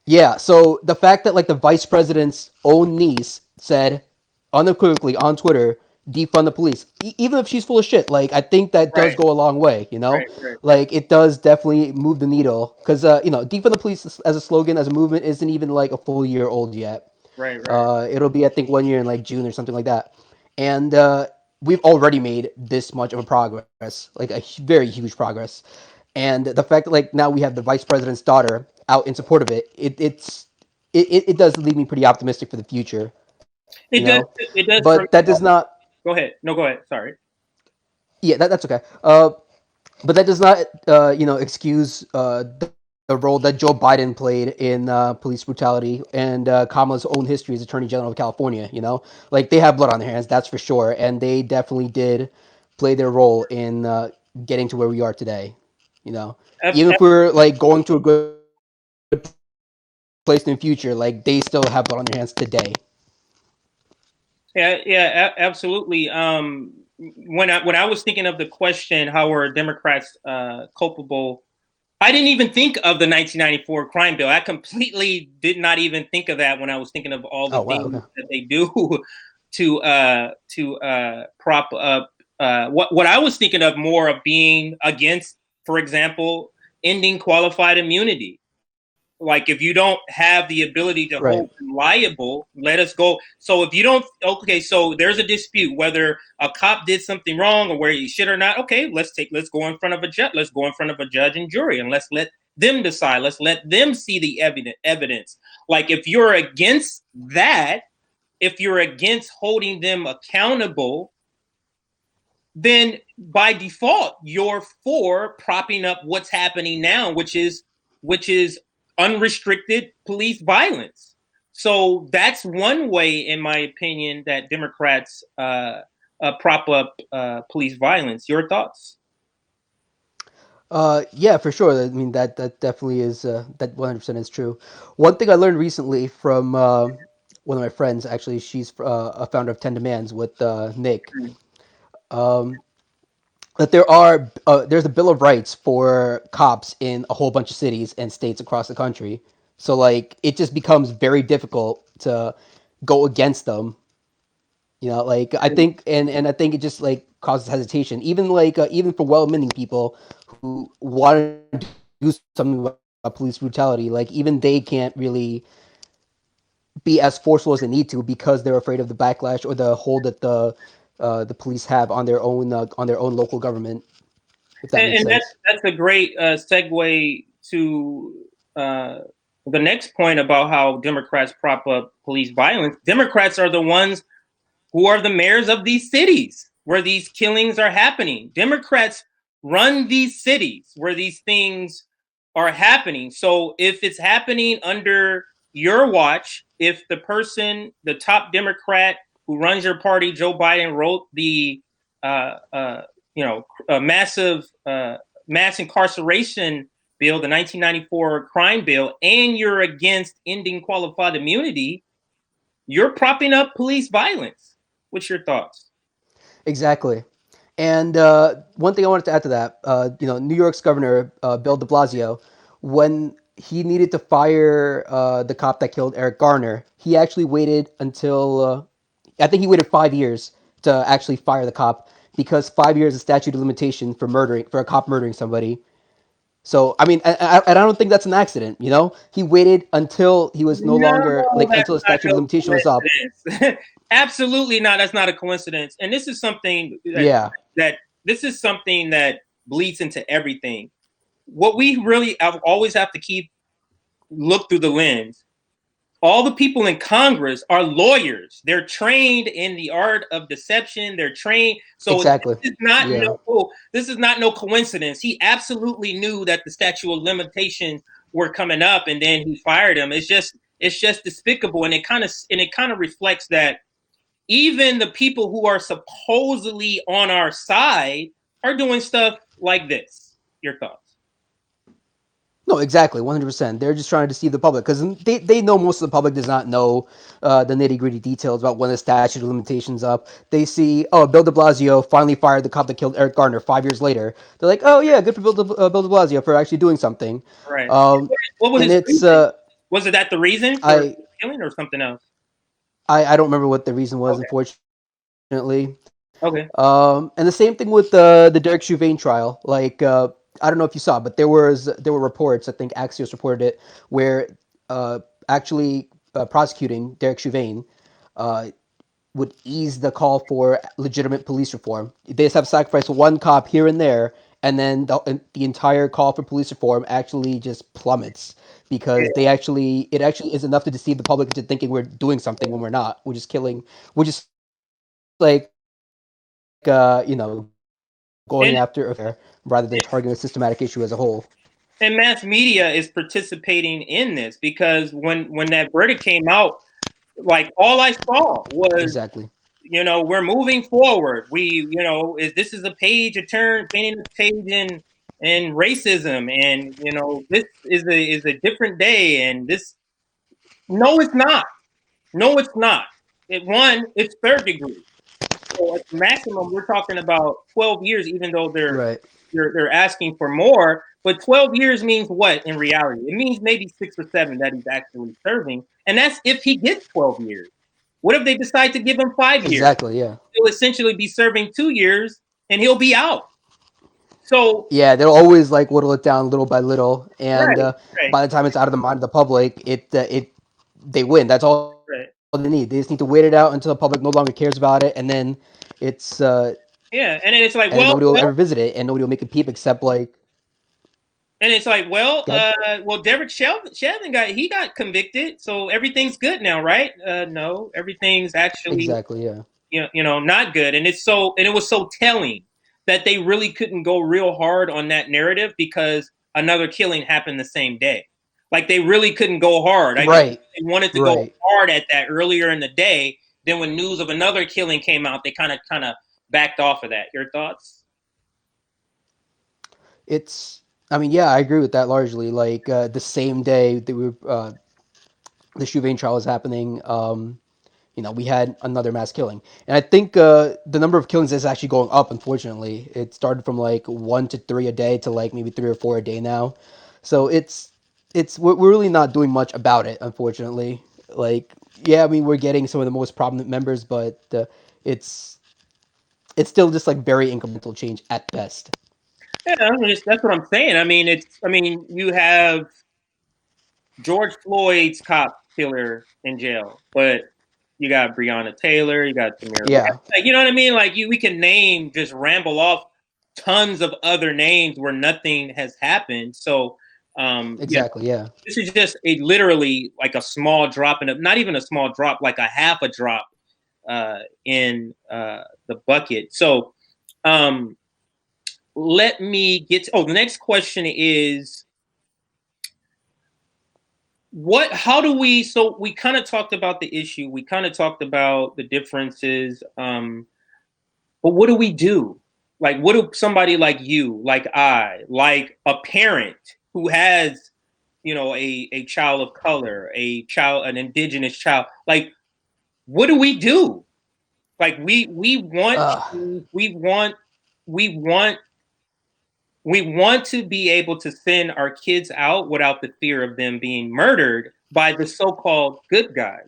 Yeah, so the fact that like the vice president's own niece said unequivocally on Twitter, defund the police, even if she's full of shit, like I think that does Right, go a long way, you know? right. Like it does definitely move the needle because defund the police as a slogan, as a movement, isn't even like a full year old yet. Right. It'll be I think 1 year in like June or something like that, and we've already made this much of a progress, like a very huge progress. And the fact that like now we have the vice president's daughter out in support of it does leave me pretty optimistic for the future, you It does. know. It does for me. But that does not. Go ahead. No, go ahead. Sorry. Yeah, that's okay. But that does not excuse the role that Joe Biden played in police brutality and Kamala's own history as Attorney General of California. You know, like they have blood on their hands, that's for sure, and they definitely did play their role in getting to where we are today. You know, Ab- even ab- if we're like going to a good place in the future, like they still have blood on their hands today. absolutely. When I was thinking of the question, how are Democrats culpable? I didn't even think of the 1994 crime bill. I completely did not even think of that when I was thinking of all the Oh wow, things okay. that they do to prop up. What I was thinking of more of being against, for example, ending qualified immunity. Like if you don't have the ability to Right. hold them liable, let us go. So if you don't, okay, so there's a dispute whether a cop did something wrong or where he should or not. Okay, let's go in front of a judge. Let's go in front of a judge and jury, and let's let them decide. Let's let them see the evidence. Like if you're against that, if you're against holding them accountable, then by default you're for propping up what's happening now, which is unrestricted police violence. So that's one way, in my opinion, that Democrats prop up police violence. Your thoughts? Yeah, for sure. I mean, that definitely is that 100% is true. One thing I learned recently from one of my friends, actually, she's a founder of Ten Demands with Nick, um, that there's a Bill of Rights for cops in a whole bunch of cities and states across the country. So like, it just becomes very difficult to go against them. You know, like I think, and I think it just like causes hesitation, even like even for well-meaning people who want to do something about police brutality. Like even they can't really be as forceful as they need to because they're afraid of the backlash or the hold that the police have on their own local government. If that makes And sense. that's a great segue to uh, the next point about how Democrats prop up police violence. Democrats are the ones who are the mayors of these cities where these killings are happening. Democrats run these cities where these things are happening. So if it's happening under your watch, if the top Democrat who runs your party, Joe Biden, wrote the massive mass incarceration bill, the 1994 crime bill, and you're against ending qualified immunity, you're propping up police violence. What's your thoughts? Exactly. And one thing I wanted to add to that, New York's governor Bill De Blasio, when he needed to fire the cop that killed Eric Garner, he actually waited until I think he waited 5 years to actually fire the cop because 5 years is statute of limitation for a cop murdering somebody. So I mean, I don't think that's an accident. You know, he waited until he was no longer No, like that's until the not statute of no limitation was up. coincidence. Absolutely not. That's not a coincidence. And this is something Yeah, that this is something that bleeds into everything. What we really always have to keep look through the lens. all the people in Congress are lawyers. They're trained in the art of deception. They're trained. So Exactly. Yeah. this is not no coincidence. He absolutely knew that the statute of limitations were coming up, and then he fired him. It's just despicable, and it kind of reflects that even the people who are supposedly on our side are doing stuff like this. Your thoughts? No, exactly, 100%. They're just trying to deceive the public because they know most of the public does not know the nitty gritty details about when the statute of limitations up. They see, oh, Bill De Blasio finally fired the cop that killed Eric Garner 5 years later. They're like, oh yeah, good for Bill De Blasio for actually doing something. Right. Um, What was and his it's reason? Was it that the reason for I killing or something else? I don't remember what the reason was, Okay. unfortunately. Okay. And the same thing with the Derek Chauvin trial. Like, I don't know if you saw, but there were reports. I think Axios reported it, where actually prosecuting Derek Chauvin uh, would ease the call for legitimate police reform. They just have sacrificed one cop here and there, and then the entire call for police reform actually just plummets Yeah. because it actually is enough to deceive the public into thinking we're doing something when we're not. We're just killing. We're just like going after rather than And targeting a systematic issue as a whole. mass media is participating in this because when that verdict came out, like all I saw was, Exactly. we're moving forward. This is a page, a turn, painting a page in racism, and this is a different day, and this. No, it's not. No, it's not. It's third degree. So at the maximum, we're talking about 12 years, even though Right. they're asking for more. But 12 years means what in reality? It means maybe 6 or 7 that he's actually serving, and that's if he gets 12 years. What if they decide to give him 5 years? Exactly. Yeah. He'll essentially be serving 2 years, and he'll be out. So Yeah, they'll always like whittle it down little by little, and right, right, by the time it's out of the mind of the public, it they win. That's all they need. They right. just need to wait it out until the public no longer cares about it, and then it's Yeah, and then it's and like, then nobody will ever well, visit it, and nobody will make a peep except like and it's like, God. Derek Sheldon got convicted, so everything's good now, right? No, everything's actually Exactly. Yeah. not good, and it was so telling that they really couldn't go real hard on that narrative because another killing happened the same day. Like they really couldn't go hard. I guess Right. they wanted to go Right. hard at that earlier in the day. Then when news of another killing came out, they kind of backed off of that. Your thoughts? It's. I mean, yeah, I agree with that largely. Like the same day that the Chauvin trial was happening, we had another mass killing, and I think the number of killings is actually going up. Unfortunately, it started from like 1 to 3 a day to like maybe 3 or 4 a day now. So we're really not doing much about it. Unfortunately, like yeah, I mean we're getting some of the most prominent members, but it's it's still just like very incremental change at best. Yeah, that's what I'm saying. I mean, you have George Floyd's cop killer in jail, but you got Breonna Taylor, you got Tamir Rice. Yeah, Like, you know what I mean? Like we can name, just ramble off tons of other names where nothing has happened. So, exactly. Yeah, this is just literally like a small drop not even a small drop, like a half a drop in the bucket. So, um, let me get. The next question is how do we so we kind of talked about the issue, we kind of talked about the differences, but what do we do? Like what do somebody like you, like I, like a parent who has a child of color, an indigenous child, like what do we do? Like we want uh, we want we want we want to be able to send our kids out without the fear of them being murdered by the so-called good guys.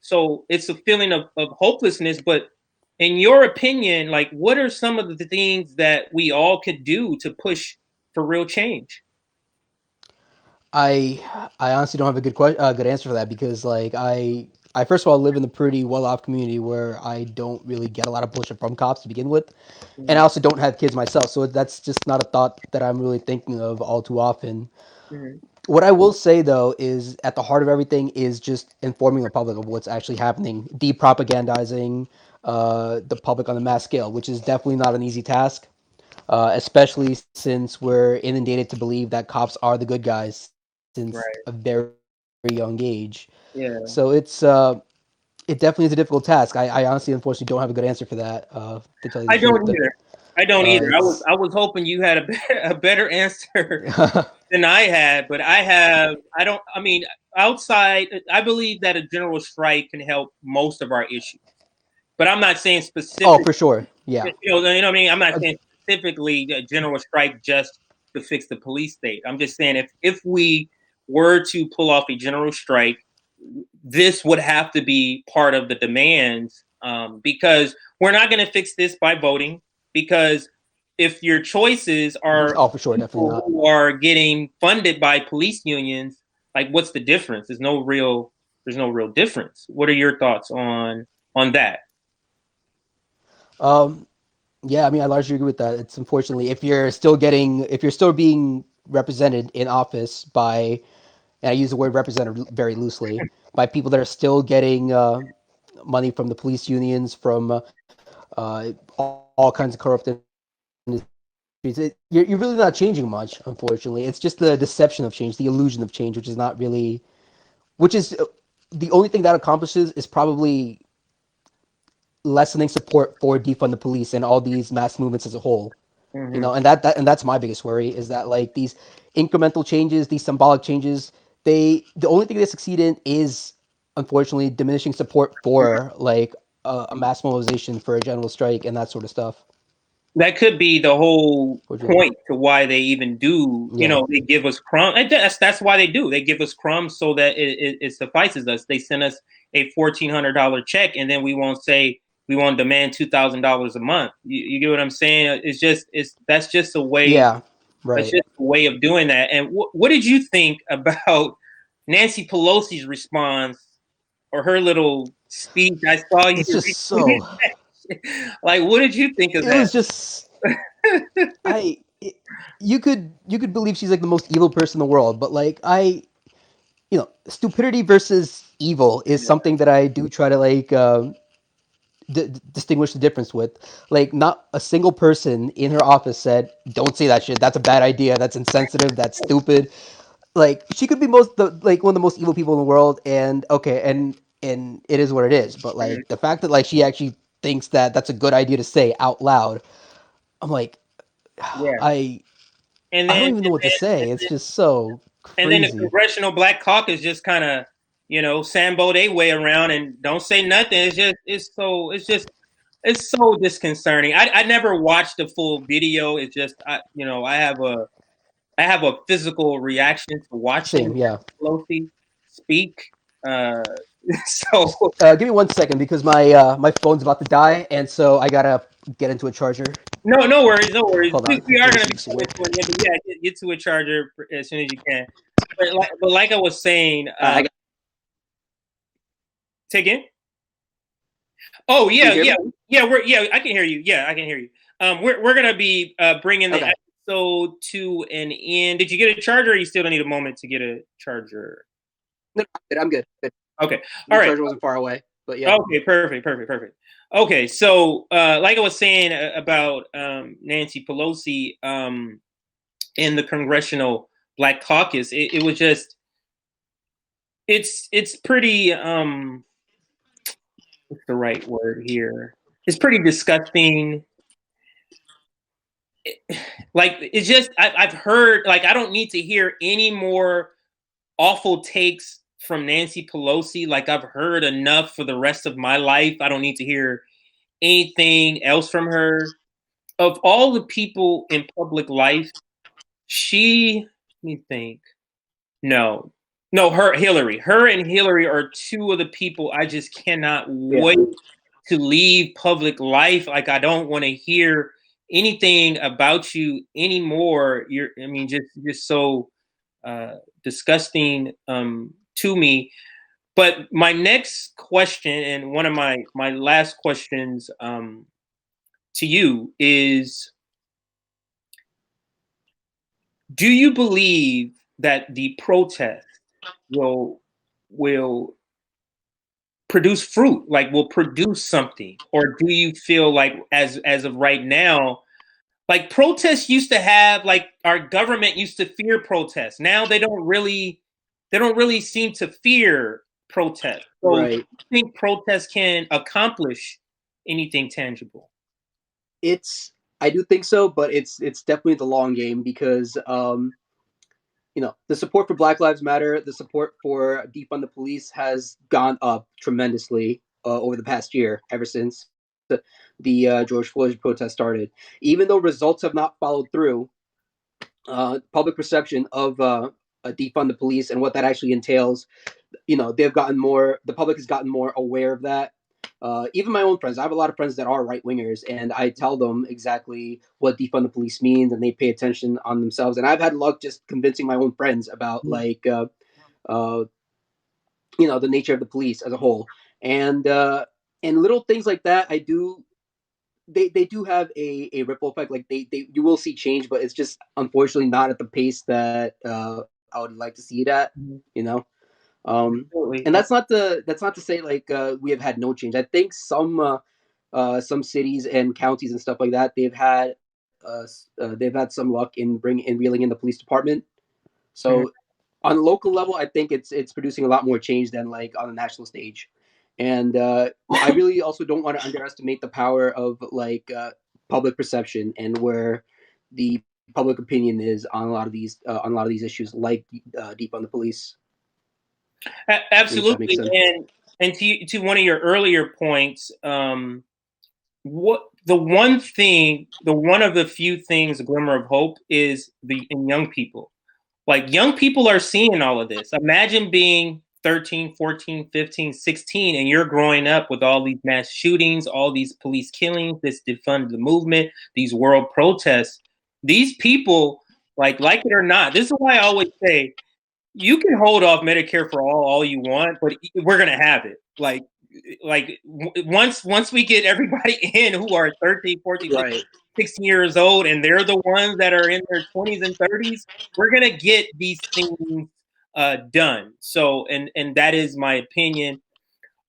So it's a feeling of hopelessness. But in your opinion, like what are some of the things that we all could do to push for real change? I I honestly don't have a good answer for that because like I first of all live in a pretty well off community where I don't really get a lot of bullshit from cops to begin with, and I Mm-hmm. also don't have kids myself, so that's just not a thought that I'm really thinking of all too often. Mm-hmm. What I will say though is at the heart of everything is just informing the public of what's actually happening, de-propagandizing the public on a mass scale, which is definitely not an easy task, especially since we're inundated to believe that cops are the good guys since Right. a very young age. Yeah. So it definitely is a difficult task. I honestly, unfortunately, don't have a good answer for that. To tell you I the truth, don't either. I don't either. I was it's I was hoping you had a better answer than I had, but I have. I don't. I mean, outside, I believe that a general strike can help most of our issues. But I'm not saying oh, specific. for sure, yeah. You know what I mean. I'm not Uh, saying specifically a general strike just to fix the police state. I'm just saying if we were to pull off a general strike, this would have to be part of the demands because we're not going to fix this by voting. Because if your choices are oh, for sure, definitely people not. who are getting funded by police unions, like what's the difference? There's no real difference. What are your thoughts on that? Um, yeah, I mean, I largely agree with that. It's unfortunately if you're still being represented in office by, and I use the word representative very loosely, by people that are still getting money from the police unions, from all kinds of corrupt industries. You're really not changing much, unfortunately. It's just the deception of change, the illusion of change, which is not really, which is the only thing that accomplishes is probably lessening support for defund the police and all these mass movements as a whole. You Mm-hmm. know, and that's my biggest worry is that like these incremental changes, these symbolic changes, the only thing they succeed in is unfortunately diminishing support for like a mass mobilization for a general strike and that sort of stuff. That could be the whole Unfortunately, point to why they even do. You yeah, know, they give us crumbs. That's why they do. They give us crumbs so that it suffices us. They send us a $1,400 check, and then we won't demand $2,000 a month. You get what I'm saying? It's that's just a way. yeah, That's right. just a way of doing that. And what did you think about Nancy Pelosi's response or her little speech? I saw you It's just retweet so. that. Like, what did you think of It that? was just I. It, you could believe she's like the most evil person in the world, but like stupidity versus evil is something that I do try to like distinguish the difference with. Like, not a single person in her office said, "Don't say that shit. That's a bad idea. That's insensitive. That's stupid." Like, she could be like one of the most evil people in the world, and okay, and it is what it is. But Mhm. like the fact that like she actually thinks that that's a good idea to say out loud, I'm like, Yeah. I And I then don't even know what to say. It's just so the crazy. Congressional Black Caucus just kind of, sambo their way around and don't say nothing. It's so disconcerting. I never watched the full video. It's just I have a physical reaction to watching Same, yeah. Pelosi speak. Uh, so Give me 1 second because my phone's about to die, and so I gotta get into a charger. no worries, no worries. Hold on, We are let me going to see be this coming away. to an end, but yeah, get to a charger as soon as you can. But like I was saying, I got. take in. Oh Can yeah, you hear yeah, me? yeah. I can hear you. Yeah, I can hear you. We're gonna be bringing the Okay. episode to an end. Did you get a charger? Or you still need a moment to get a charger? No, I'm good. Good. Okay, all The right. charger wasn't far away, but yeah. Okay, perfect. Okay, so like I was saying about Nancy Pelosi in the Congressional Black Caucus, it was just it's pretty what's the right word here? It's pretty disgusting. Like it's just I've heard like I don't need to hear any more awful takes from Nancy Pelosi. Like I've heard enough for the rest of my life. I don't need to hear anything else from her. Of all the people in public life, let me think. No, no, her and Hillary are two of the people I just cannot Yeah. wait to leave public life. Like I don't want to hear anything about you anymore. I mean, just so disgusting to me. But my next question and one of my last questions to you is: do you believe that the protest will produce fruit, like will produce something? Or do you feel like as of right now, like protests used to have, like our government used to fear protests. Now they don't really seem to fear protests. So do Right. you think protests can accomplish anything tangible? I do think so, but it's definitely the long game because the support for Black Lives Matter, the support for defund the police has gone up tremendously over the past year, ever since the George Floyd protest started. Even though results have not followed through, public perception of defund the police and what that actually entails, they've gotten more. The public has gotten more aware of that. Even my own friends, I have a lot of friends that are right wingers, and I tell them exactly what defund the police means, and they pay attention on themselves. And I've had luck just convincing my own friends about the nature of the police as a whole, and little things like that. I do. They do have a ripple effect. Like you will see change, but it's just unfortunately not at the pace that I would like to see it at. Mhm. You know. Absolutely. And that's not to say like we have had no change. I think some cities and counties and stuff like that they've had some luck in reeling in the police department. So on a local level, I think it's producing a lot more change than like on the national stage. And I really also don't want to underestimate the power of like public perception and where the public opinion is on a lot of these issues, like defund the police. Absolutely. And to one of your earlier points, what the one of the few things, a glimmer of hope, is in young people. Like young people are seeing all of this. Imagine being 13, 14, 15, 16, and you're growing up with all these mass shootings, all these police killings, this defund the movement, these world protests. These people, like it or not, this is why I always say, you can hold off Medicare for all you want, but we're gonna have it. Once we get everybody in who are 13, 14, Right. 16 years old, and they're the ones that are in their 20s and 30s, we're gonna get these things done. So, and that is my opinion.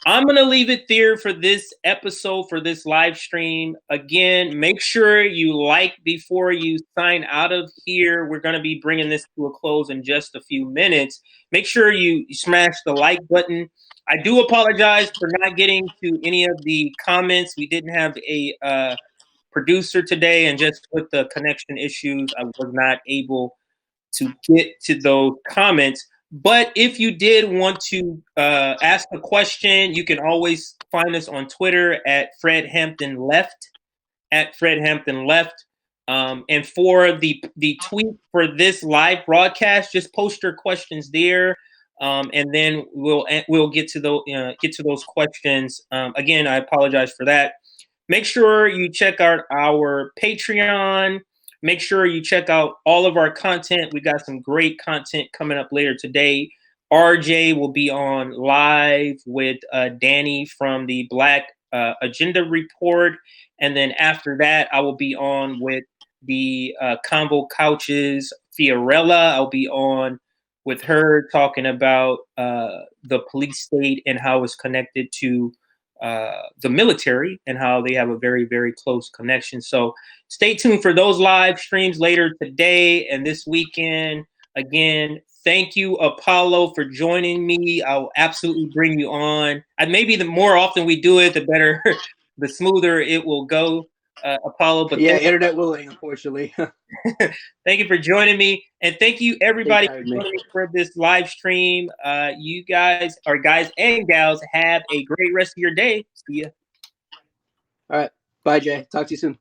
I'm going to leave it there for this episode, for this live stream. Again, make sure you like before you sign out of here. We're going to be bringing this to a close in just a few minutes. Make sure you smash the like button. I do apologize for not getting to any of the comments. We didn't have a producer today, and just with the connection issues, I was not able to get to those comments. But if you did want to ask a question, you can always find us on Twitter at Fred Hampton Left, at Fred Hampton Left. And for the tweet for this live broadcast, just post your questions there, and then we'll get to those questions. Again, I apologize for that. Make sure you check out our Patreon. Make sure you check out all of our content. We got some great content coming up later today. RJ will be on live with Danny from the Black Agenda Report. And then after that, I will be on with the Convo Couches Fiorella. I'll be on with her talking about the police state and how it's connected to the military and how they have a very, very close connection. So stay tuned for those live streams later today and this weekend. Again, thank you, Apollo, for joining me. I'll absolutely bring you on. And maybe the more often we do it, the better, the smoother it will go, Apollo. But yeah, internet willing, unfortunately. thank you for joining me. And thank you, everybody, for joining me for this live stream. You guys and gals, have a great rest of your day. See ya. All right. Bye, Jay. Talk to you soon.